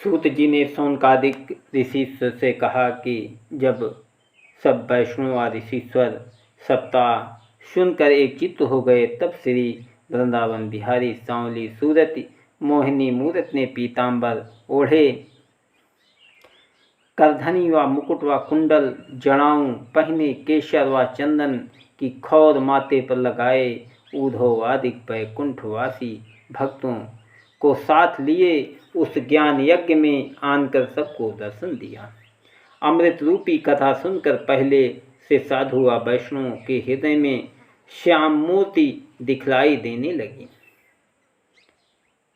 सूत जी ने शौनकादिक ऋषिश्वर से कहा कि जब सब वैष्णव व ऋषिश्वर सप्ताह सुनकर एक चित्त हो गए, तब श्री वृंदावन बिहारी सांवली सूरत मोहिनी मूरत ने पीताम्बर ओढ़े, करधनी व मुकुट व कुंडल जड़ाऊं पहने, केशर व चंदन की खौर माथे पर लगाए, ऊर्ध्ववादिक वैकुंठवासी भक्तों को साथ लिए उस ज्ञान यज्ञ में आनकर सबको दर्शन दिया। अमृत रूपी कथा सुनकर पहले से साधु व वैष्णवों के हृदय में श्याम मूर्ति दिखलाई देने लगी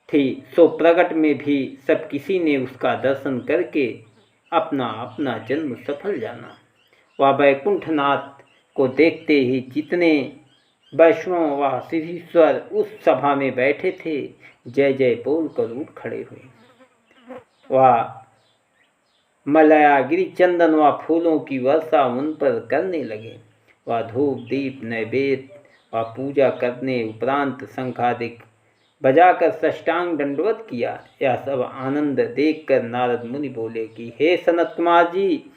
थी, सो प्रगट में भी सब किसी ने उसका दर्शन करके अपना अपना जन्म सफल जाना। वह वैकुंठनाथ को देखते ही जितने वैष्णव व ऋषिश्वर उस सभा में बैठे थे, जय जय बोलकर उठ खड़े हुए। वह मलयागिरी चंदन व फूलों की वर्षा उन पर करने लगे। वह धूप दीप नैवेद्य व पूजा करने उपरांत शंखादिक बजाकर साष्टांग दंडवत किया। यह सब आनंद देखकर नारद मुनि बोले कि हे सनत कुमार जी,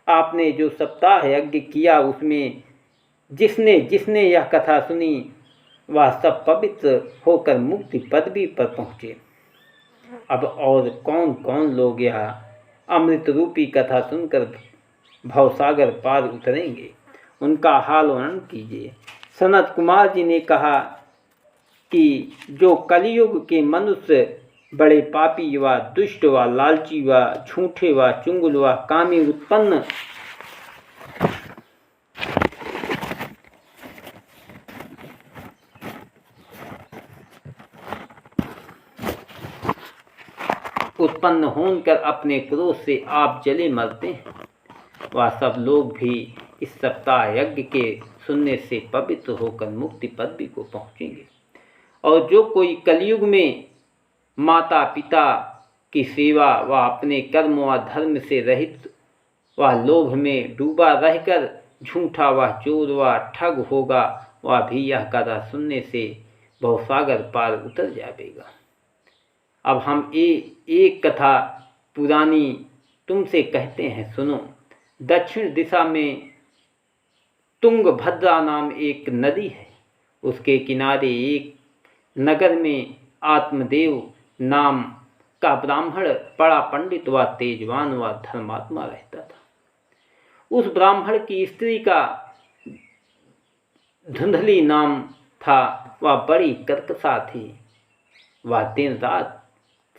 आपने जो सप्ताह यज्ञ किया उसमें जिसने जिसने यह कथा सुनी वह सब पवित्र होकर मुक्ति पदवी पर पहुँचे। अब और कौन कौन लोग यह अमृत रूपी कथा सुनकर भवसागर पार उतरेंगे, उनका हाल वर्णन कीजिए। सनत कुमार जी ने कहा कि जो कलियुग के मनुष्य बड़े पापी व दुष्ट व लालची व झूठे व चुंगल व कामी उत्पन्न होकर अपने क्रोध से आप जले मरते हैं, वह सब लोग भी इस सप्ताह यज्ञ के सुनने से पवित्र होकर मुक्ति पदवी को पहुँचेंगे। और जो कोई कलयुग में माता पिता की सेवा व अपने कर्म व धर्म से रहित व लोभ में डूबा रहकर झूठा व चोर व ठग होगा, वह भी यह कथा सुनने से भवसागर पार उतर जाएगा। अब हम एक कथा पुरानी तुमसे कहते हैं, सुनो। दक्षिण दिशा में तुंगभद्रा नाम एक नदी है। उसके किनारे एक नगर में आत्मदेव नाम का ब्राह्मण बड़ा पंडित व तेजवान व धर्मात्मा रहता था। उस ब्राह्मण की स्त्री का धुंधली नाम था। वह बड़ी कर्कशा थी। वह दिन रात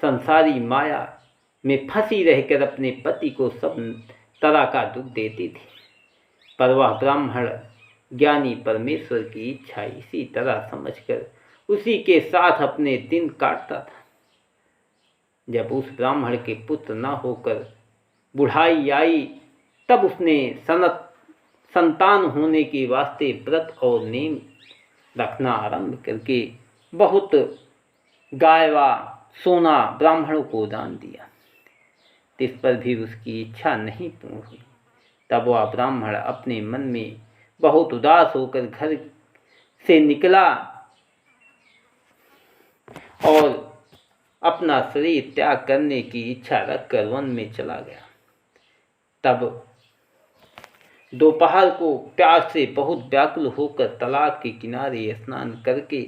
संसारी माया में फंसी रहकर अपने पति को सब तरह का दुख देती थी, पर वह ब्राह्मण ज्ञानी परमेश्वर की इच्छा इसी तरह समझकर उसी के साथ अपने दिन काटता था। जब उस ब्राह्मण के पुत्र न होकर बुढ़ाई आई, तब उसने संतान होने के वास्ते व्रत और नेम रखना आरंभ करके बहुत गाय व सोना ब्राह्मणों को दान दिया। इस पर भी उसकी इच्छा नहीं पूर्ण हुई। तब वह ब्राह्मण अपने मन में बहुत उदास होकर घर से निकला और अपना शरीर त्याग करने की इच्छा रखकर वन में चला गया। तब दोपहर को प्यास से बहुत व्याकुल होकर तालाब के किनारे स्नान करके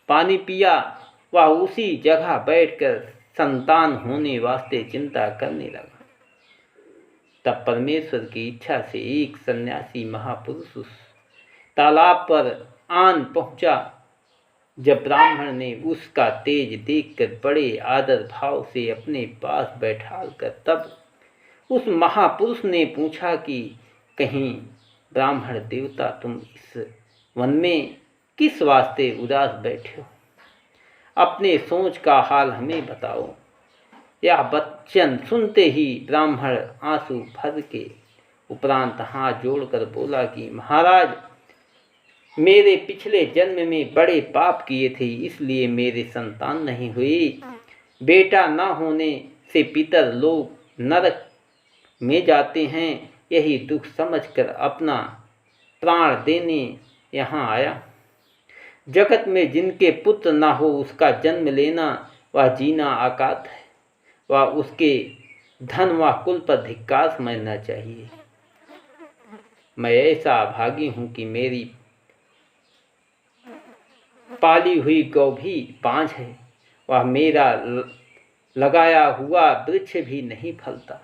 पानी पिया। वह उसी जगह बैठकर संतान होने वास्ते चिंता करने लगा। तब परमेश्वर की इच्छा से एक सन्यासी महापुरुष उस तालाब पर आन पहुंचा। जब ब्राह्मण ने उसका तेज देखकर बड़े आदर भाव से अपने पास बैठालकर तब उस महापुरुष ने पूछा कि कहीं ब्राह्मण देवता, तुम इस वन में किस वास्ते उदास बैठे हो? अपने सोच का हाल हमें बताओ। यह वचन सुनते ही ब्राह्मण आंसू भर के उपरांत हाथ जोड़कर बोला कि महाराज, मेरे पिछले जन्म में बड़े पाप किए थे, इसलिए मेरे संतान नहीं हुई। बेटा न होने से पितर लोग नरक में जाते हैं। यही दुख समझकर अपना प्राण देने यहाँ आया। जगत में जिनके पुत्र न हो उसका जन्म लेना व जीना अकात है। व उसके धन व कुल पर धिक्कार समझना चाहिए। मैं ऐसा अभागी हूँ कि मेरी पाली हुई गौ भी बांझ है, वह मेरा लगाया हुआ वृक्ष भी नहीं फलता।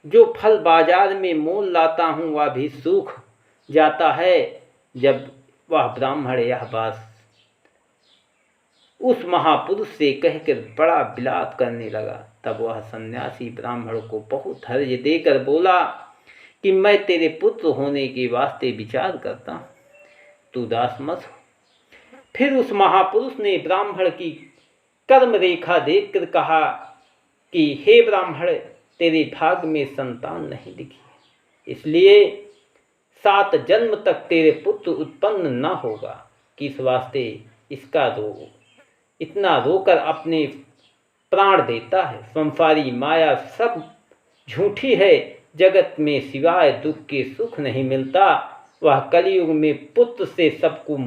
जो फल बाजार में मोल लाता हूँ वह भी सूख जाता है। जब वह ब्राह्मण यह बात उस महापुरुष से कहकर बड़ा विलाप करने लगा, तब वह सन्यासी ब्राह्मण को बहुत धैर्य देकर बोला कि मैं तेरे पुत्र होने के वास्ते विचार करता हूँ, तू दास मत हो। फिर उस महापुरुष ने ब्राह्मण की कर्म रेखा देखकर कहा कि हे ब्राह्मण, तेरे भाग्य में संतान नहीं लिखी है, इसलिए 7 जन्म तक तेरे पुत्र उत्पन्न न होगा। किस वास्ते इसका रोग इतना रोकर अपने प्राण देता है। संसारी माया सब झूठी है, जगत में सिवाय दुख के सुख नहीं मिलता। वह कलयुग में पुत्र से सबको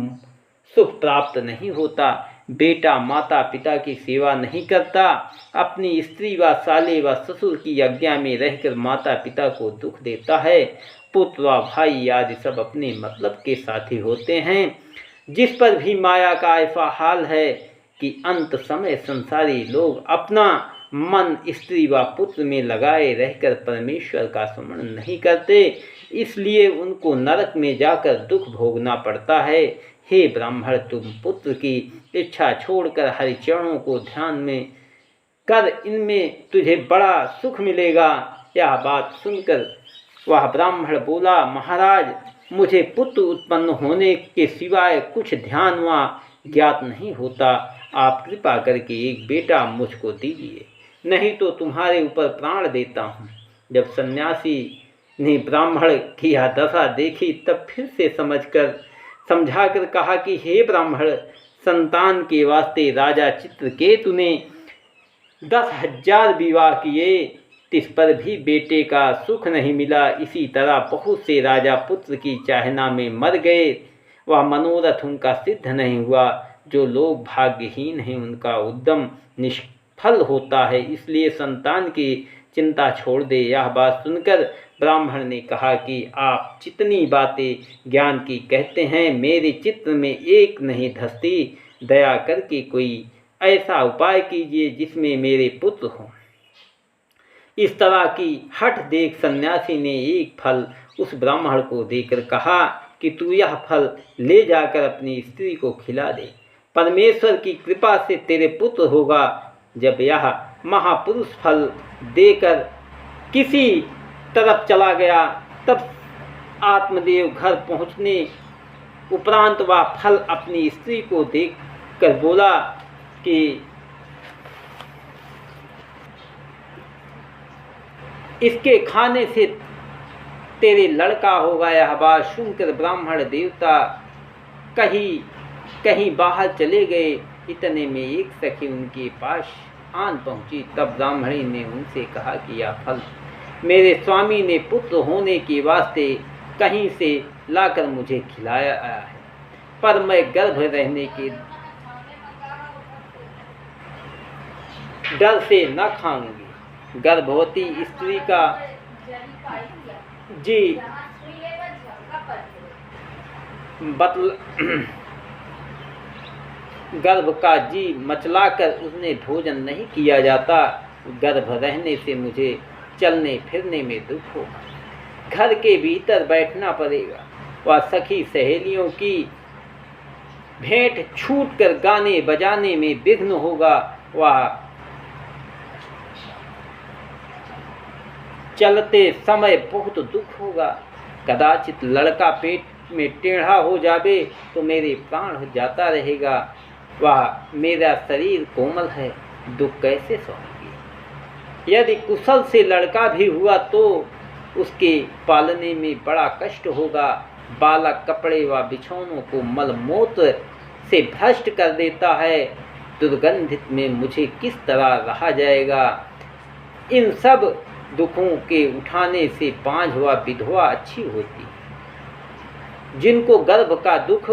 सुख प्राप्त नहीं होता। बेटा माता पिता की सेवा नहीं करता, अपनी स्त्री व साले व ससुर की आज्ञा में रहकर माता पिता को दुख देता है। पुत्र व भाई आदि सब अपने मतलब के साथी होते हैं। जिस पर भी माया का ऐसा हाल है कि अंत समय संसारी लोग अपना मन स्त्री व पुत्र में लगाए रहकर परमेश्वर का स्मरण नहीं करते, इसलिए उनको नरक में जाकर दुख भोगना पड़ता है। हे ब्राह्मण, तुम पुत्र की इच्छा छोड़कर हरिचरणों को ध्यान में कर, इनमें तुझे बड़ा सुख मिलेगा। यह बात सुनकर वह ब्राह्मण बोला, महाराज, मुझे पुत्र उत्पन्न होने के सिवाय कुछ ध्यान व ज्ञात नहीं होता। आप कृपा करके एक बेटा मुझको दीजिए, नहीं तो तुम्हारे ऊपर प्राण देता हूँ। जब सन्यासी ने ब्राह्मण की यह दशा देखी तब फिर से समझाकर कहा कि हे ब्राह्मण, संतान के वास्ते राजा चित्रकेतु ने 10,000 विवाह किए, इस पर भी बेटे का सुख नहीं मिला। इसी तरह बहुत से राजा पुत्र की चाहना में मर गए, वह मनोरथ उनका सिद्ध नहीं हुआ। जो लोग भाग्यहीन हैं उनका उद्यम निष्फल होता है, इसलिए संतान की चिंता छोड़ दे। यह बात सुनकर ब्राह्मण ने कहा कि आप जितनी बातें ज्ञान की कहते हैं, मेरे चित्त में एक नहीं धसती। दया करके कोई ऐसा उपाय कीजिए जिसमें मेरे पुत्र हों। इस तरह की हठ देख सन्यासी ने एक फल उस ब्राह्मण को देकर कहा कि तू यह फल ले जाकर अपनी स्त्री को खिला दे, परमेश्वर की कृपा से तेरे पुत्र होगा। जब यह महापुरुष फल देकर किसी तरफ चला गया, तब आत्मदेव घर पहुँचने उपरांत वह फल अपनी स्त्री को देखकर बोला कि इसके खाने से तेरे लड़का होगा। यह बात सुनकर ब्राह्मण देवता कहीं बाहर चले गए। इतने में एक सखी उनके पास आन पहुंची। तब ब्राह्मणी ने उनसे कहा कि यह फल मेरे स्वामी ने पुत्र होने के वास्ते कहीं से लाकर मुझे खिलाया है, पर मैं गर्भ रहने के डर से न खाऊंगी। गर्भवती स्त्री का जी गर्भ का जी मचलाकर उसने भोजन नहीं किया जाता। गर्भ रहने से मुझे चलने फिरने में दुख होगा, घर के भीतर बैठना पड़ेगा। वह सखी सहेलियों की भेंट छूटकर गाने बजाने में विघ्न होगा। वह चलते समय बहुत दुख होगा। कदाचित लड़का पेट में टेढ़ा हो जावे तो मेरे प्राण जाता रहेगा। वह मेरा शरीर कोमल है, दुख कैसे सहूंगी। यदि कुशल से लड़का भी हुआ तो उसके पालने में बड़ा कष्ट होगा। बालक कपड़े व बिछौनों को मलमूत्र से भ्रष्ट कर देता है। दुर्गंधित में मुझे किस तरह रहा जाएगा। इन सब दुखों के उठाने से बांझ व विधवा अच्छी होती, जिनको गर्भ का दुख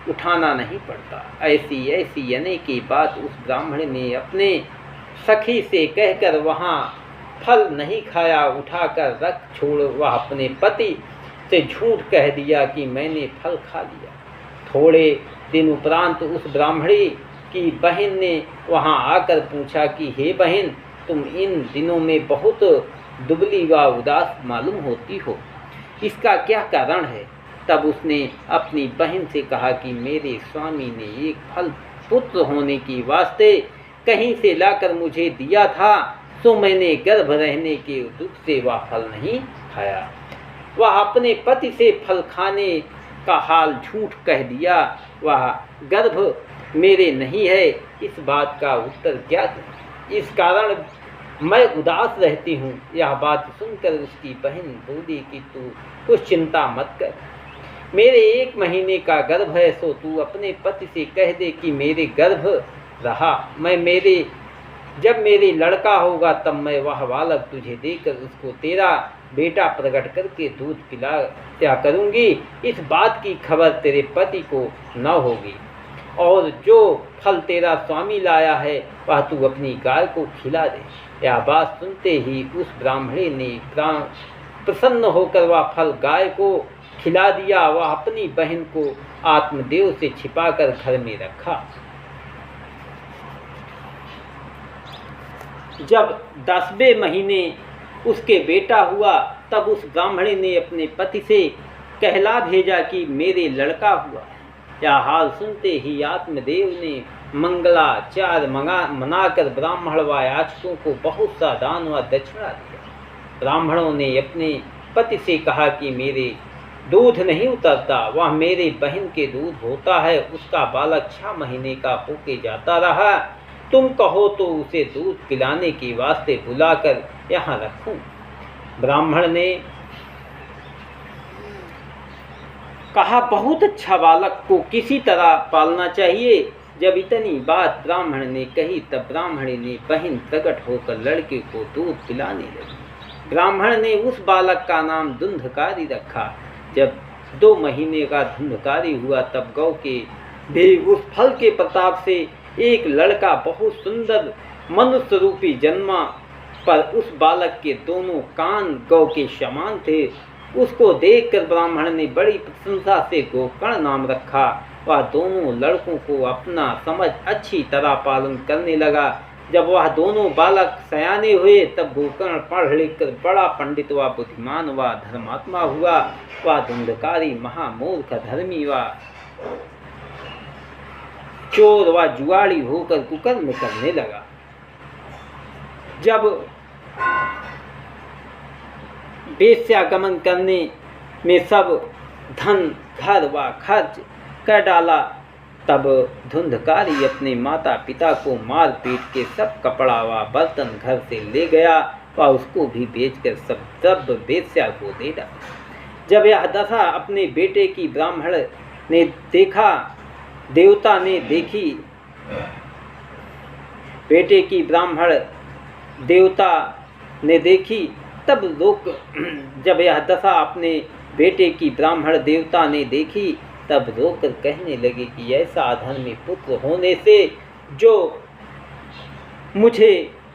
उठाना नहीं पड़ता। ऐसी अनेक की बात उस ब्राह्मण ने अपने सखी से कहकर वहाँ फल नहीं खाया, उठाकर रख छोड़ वह अपने पति से झूठ कह दिया कि मैंने फल खा लिया। थोड़े दिन उपरांत उस ब्राह्मणी की बहन ने वहाँ आकर पूछा कि हे बहन, तुम इन दिनों में बहुत दुबली व उदास मालूम होती हो, इसका क्या कारण है? तब उसने अपनी बहन से कहा कि मेरे स्वामी ने एक फल पुत्र होने की वास्ते कहीं से लाकर मुझे दिया था, तो मैंने गर्भ रहने के दुख से वह फल नहीं खाया। वह अपने पति से फल खाने का हाल झूठ कह दिया। वह गर्भ मेरे नहीं है, इस बात का उत्तर क्या दूं? इस कारण मैं उदास रहती हूँ। यह बात सुनकर उसकी बहन बोली कि तू कुछ चिंता मत कर, मेरे 1 महीने का गर्भ है, सो तू अपने पति से कह दे कि मेरे गर्भ रहा। जब मेरे लड़का होगा तब मैं वह बालक तुझे देकर उसको तेरा बेटा प्रकट करके दूध पिलाया करूँगी। इस बात की खबर तेरे पति को न होगी, और जो फल तेरा स्वामी लाया है वह तू अपनी गाय को खिला दे। यह बात सुनते ही उस ब्राह्मणी ने प्रसन्न होकर वह फल गाय को खिला दिया। वह अपनी बहन को आत्मदेव से छिपाकर घर में रखा। जब 10वें महीने उसके बेटा हुआ तब उस ब्राह्मणी ने अपने पति से कहला भेजा कि मेरे लड़का हुआ। यह हाल सुनते ही आत्मदेव ने मंगलाचार मनाकर ब्राह्मण व याचकों को बहुत सा दान व दक्षिणा दिया। ब्राह्मणों ने अपने पति से कहा कि मेरे दूध नहीं उतरता, वह मेरे बहन के दूध होता है। उसका बालक 6 महीने का होके जाता रहा। तुम कहो तो उसे दूध पिलाने के वास्ते बुलाकर यहाँ रखूं। ब्राह्मण ने कहा, बहुत अच्छा बालक को किसी तरह पालना चाहिए। जब इतनी बात ब्राह्मण ने कही तब ब्राह्मणी ने बहन प्रकट होकर लड़के को दूध पिलाने लगी। ब्राह्मण ने उस बालक का नाम धुंधकारी रखा। जब 2 महीने का धुंधकारी हुआ तब गौ के भी उस फल के प्रताप से एक लड़का बहुत सुंदर मनुष्य रूपी जन्मा, पर उस बालक के दोनों कान गौ के समान थे। उसको देखकर ब्राह्मण ने बड़ी प्रशंसा से गोकर्ण नाम रखा। वह दोनों लड़कों को अपना समझ अच्छी तरह पालन करने लगा। जब वह दोनों बालक सयाने हुए तब गोकर्ण पढ़ लिख कर बड़ा पंडित व बुद्धिमान व धर्मात्मा हुआ। वह धुंधकारी महामूर्ख, धर्मी व चोर व जुआड़ी होकर कुकर्म करने लगा। जब वेश्यागमन करने में सब धन घर व खर्च कर डाला तब धुंधकारी अपने माता पिता को मार पीट के सब कपड़ा व बर्तन घर से ले गया व उसको भी बेचकर सब वेश्या को दे डाला। जब यह दशा अपने बेटे की ब्राह्मण ने देखा, देवता ने देखी, बेटे की ब्राह्मण देवता ने देखी तब लोग, जब यह दशा अपने बेटे की ब्राह्मण देवता ने देखी तब रोकर कहने लगे कि ऐसा अधर्मी पुत्र होने से जो मुझे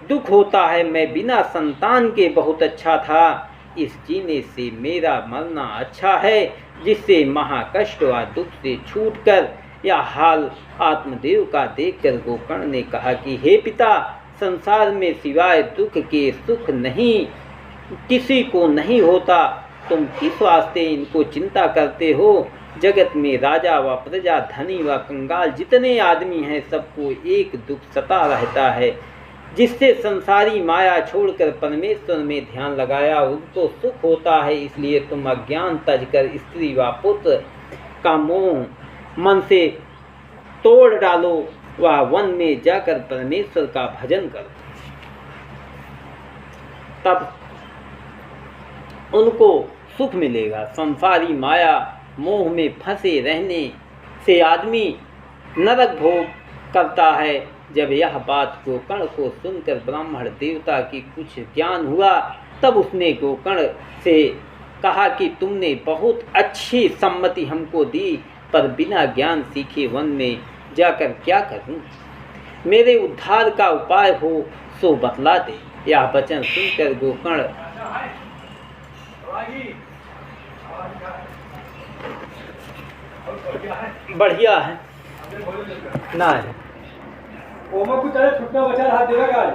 दुख होता है, मैं बिना संतान के बहुत अच्छा था। इस जीने से मेरा मरना अच्छा है, जिससे महाकष्ट व दुख से छूटकर यह हाल आत्मदेव का देखकर गोकर्ण ने कहा कि हे पिता, संसार में सिवाय दुख के सुख नहीं किसी को नहीं होता। तुम किस वास्ते इनको चिंता करते हो? जगत में राजा व प्रजा, धनी व कंगाल जितने आदमी हैं, सबको एक दुख सता रहता है। जिससे संसारी माया छोड़कर परमेश्वर में ध्यान लगाया उनको सुख होता है। इसलिए तुम अज्ञान तजकर स्त्री व पुत्र का मोह मन से तोड़ डालो व वन में जाकर परमेश्वर का भजन करो, तब उनको सुख मिलेगा। संसारी माया मोह में फंसे रहने से आदमी नरक भोग करता है। जब यह बात गोकर्ण को सुनकर ब्राह्मण देवता की कुछ ज्ञान हुआ तब उसने गोकर्ण से कहा कि तुमने बहुत अच्छी सम्मति हमको दी, पर बिना ज्ञान सीखे वन में जाकर क्या करूं? मेरे उद्धार का उपाय हो सो बतला दे। यह वचन सुनकर गोकर्ण बढ़िया है ना है। ओमा कुछ छुट्टा बचा हाथ देगा गाड़ी